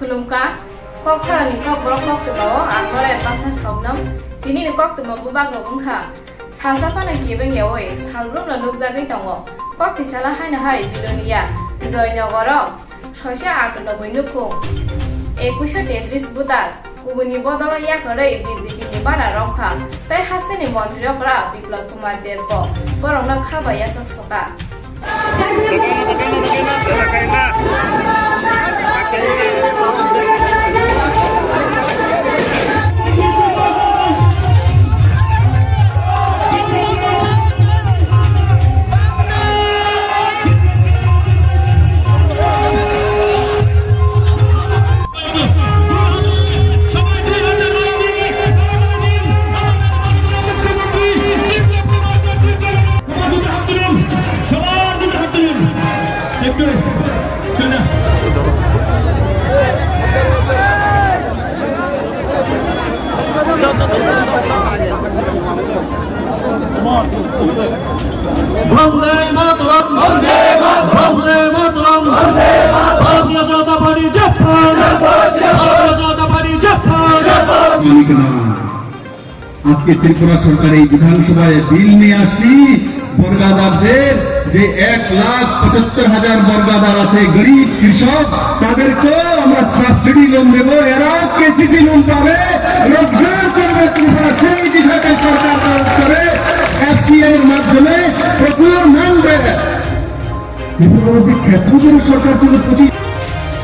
खुलुमका kok kharani kok borok kok tebao angole baksa somnam tini ni kok temo bubak rongkha salsa pana kibeng yawe salrum la nukjagai tongo kok tisala haina hai bilonia joynagoro 698 nupung 2133 butar kubuni bodolo yakore BJP ni bana rongkha tai hasini montriokra biplop kumar devo borongna khabaya saksoka Vande Mataram, Vande Mataram, Vande Mataram, Vande Mataram. Bharatiya Janata Party Japan, Bharatiya Janata Party Japan. আজকে ত্রিপুরা সরকার এই বিধানসভায় বিল নিয়ে আসছি বর্গাদারদের যে 1,75,000 বর্গাদার আছে গরিব কৃষক তাদেরকে আমরা সাবসিডি লোন দেব এরা কেসিসি লোন পাবে রোজগার করবে ত্রিপুরা সেই বিষয়টা সরকার করে এফপিআই এর মাধ্যমে প্রচুর মান দেয় ত্রিপুরার ক্ষেত্রগুলো সরকার থেকে 25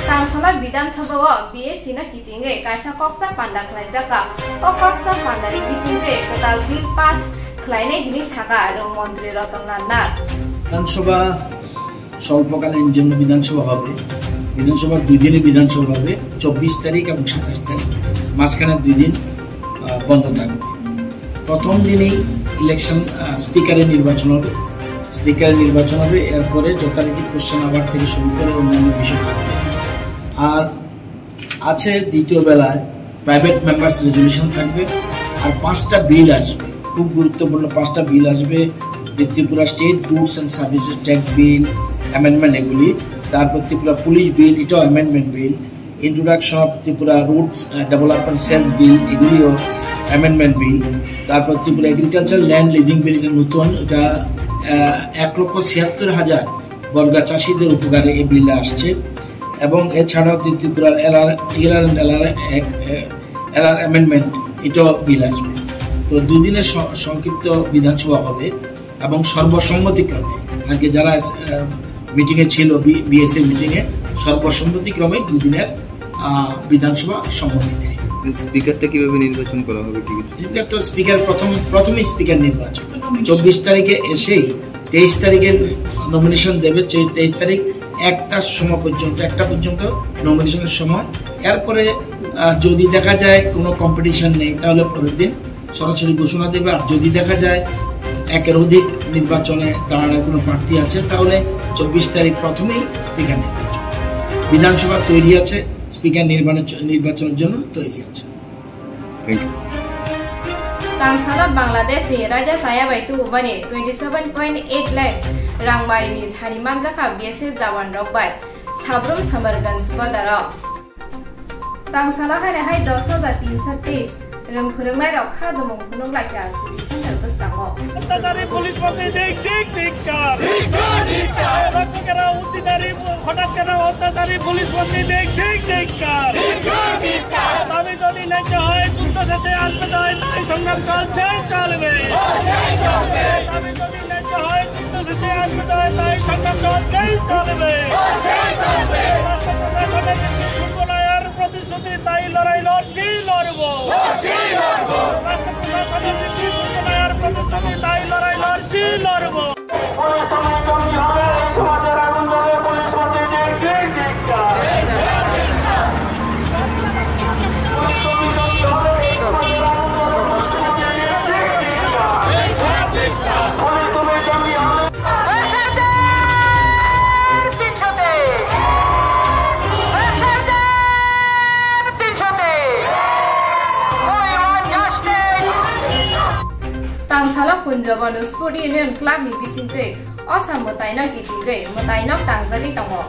Tangsola Bidansabha BSc na kitinge kaisa koksa panda khlaijaka o koksa panda ri bisingbe total bill pass khlaine hini saka aro মন্ত্রী রতনলাল নাথ বিধানসভা স্বল্পকালীন জন্য বিধানসভা হবে বিধানসভা দুই দিনে বিধানসভা হবে 24 তারিখ এবং 27 তারিখ মাঝখানে দুই দিন বন্ধ থাকবে প্রথম দিনেই ইলেকশন স্পিকারের নির্বাচন হবে এরপরে যথারীতি কোশ্চেন আওয়ার থেকে শুরু করে অন্যান্য বিষয় থাকবে আর আছে দ্বিতীয় বেলায় প্রাইভেট মেম্বার্স রেজুলেশন থাকবে আর 5টা বিল আসবে খুব গুরুত্বপূর্ণ 5টা বিল আসবে Tripura state goods and services tax bill amendment এগুলি তারপর ত্রিপুরা পুলিশ বিল এটাও amendment bill introduction of Tripura roots development cells bill এগুলিও অ্যামেন্ডমেন্ট বিল তারপর Tripura agriculture land leasing bill এটা নতুন এটা 1,76,000 বর্গা চাষিদের উপকারে এই বিলটা আসছে এবং এছাড়াও ত্রিপুরার টিএলআর অ্যামেন্ডমেন্ট এটাও বিল আসবে তো দুদিনের সংক্ষিপ্ত বিধানসভা হবে এবং সর্বসম্মতিক্রমে আজকে যারা মিটিংয়ে ছিল বিএসএ মিটিংয়ে সর্বসম্মতিক্রমে দুদিনের বিধানসভা সম্মতি দেয় স্পিকারটা কিভাবে নির্বাচন করা হবে স্পিকার তো স্পিকার প্রথমেই স্পিকার নির্বাচন 24 তারিখে এসেই 23 তারিখে নমিনেশন দেবে 23 তারিখ একটা পর্যন্ত নমিনেশনের সময় এরপরে যদি দেখা যায় কোনো কম্পিটিশন নেই তাহলে পরের দিন সরাসরি ঘোষণা দেবে আর যদি দেখা যায় একের অধিক নির্বাচনে দাঁড়ানোর কোনো প্রার্থী আছে তাহলে 24 তারিখ প্রথমেই স্পিকার নির্বাচন বিধানসভা তৈরি আছে স্পিকার নির্বাচনের জন্য তৈরি আছে thank you Tangsala Bangladesh ni Raja Saya Baitu Ubani 27.8 lakhs Rangmarini Harimanjaka BSF Jawan Rokbai Sabrum Samarganj Badara Tangsala Hai 10,323 Rungkhurungnai Rokha Dumung Khunung Lakya City Center Bustango অত্যাচারী পুলিশ মন্ত্রী ধিক্কার রক্তকেরা উদ্দিনারী হঠাৎ কেন অত্যাচারী পুলিশ মন্ত্রী ধিক্কার দাবি যদি ন্যায্য হয় যুদ্ধ শেষে আসবে যায় তাই সংগ্রাম চলবে দাবি যদি ন্যায্য হয় যুদ্ধ শেষে আসবে যায় তাই সংগ্রাম চলবে রাষ্ট্র প্রশাসনের সুন্দর প্রতিশ্রুতি তাই লড়বো রাষ্ট্র প্রশাসনের প্রতিশ্রুতি তাই লড়বো সমাজের আগুন জ্বলে পুলিশ মন্ত্রী Tangsala Punjab Sport Union Club ni bisingte osam motaina kitingge motaina tangzali tongo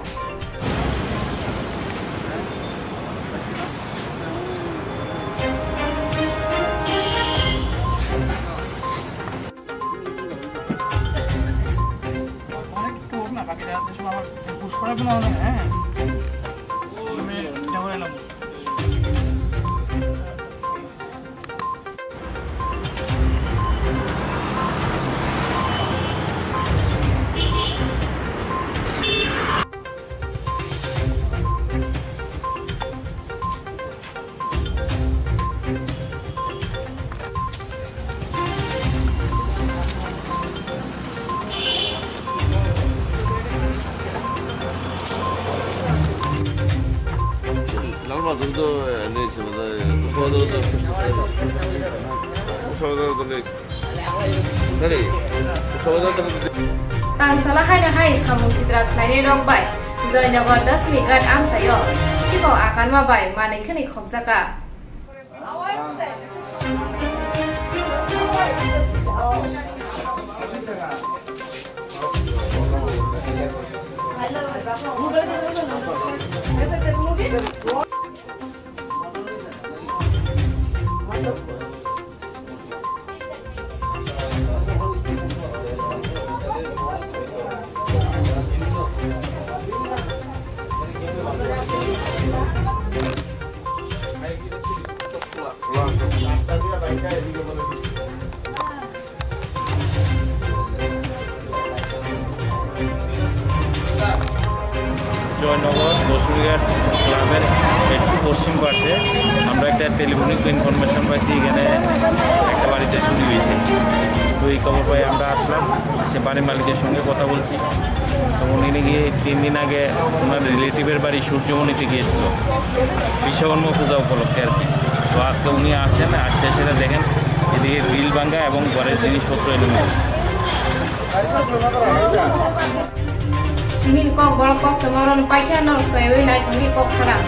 পর্যন্ত নিয়েছে Tangsala haina hai samu sidra thaine rong bai Joynagar 10 migrat amsayo Shibao akan ma bai manai khani khomjaka Joynagar বসুরঘাট ক্লাবের একটু পশ্চিম পাশে আমরা একটা telephonic information পাইছি এখানে একটা বাড়িতে চুরি হয়েছে। তো এই খবর পাই আমরা আসলাম, সে বাড়ির মালিকের সঙ্গে কথা বলছি। তো উনি গিয়ে 3 দিন আগে ওনার রিলেটিভের বাড়ি সূর্যমণিতে গিয়েছিল বিশ্বকর্মা পূজা উপলক্ষে আর কি। তো আজকে উনি আসেন, আসতে সেটা দেখেন এদিকে গ্রিল ভাঙ্গা এবং ঘরের জিনিসপত্র এলোমেলো। Ini kok bolok kok temoron pakai norok saya, ini naik tinggi kok perang.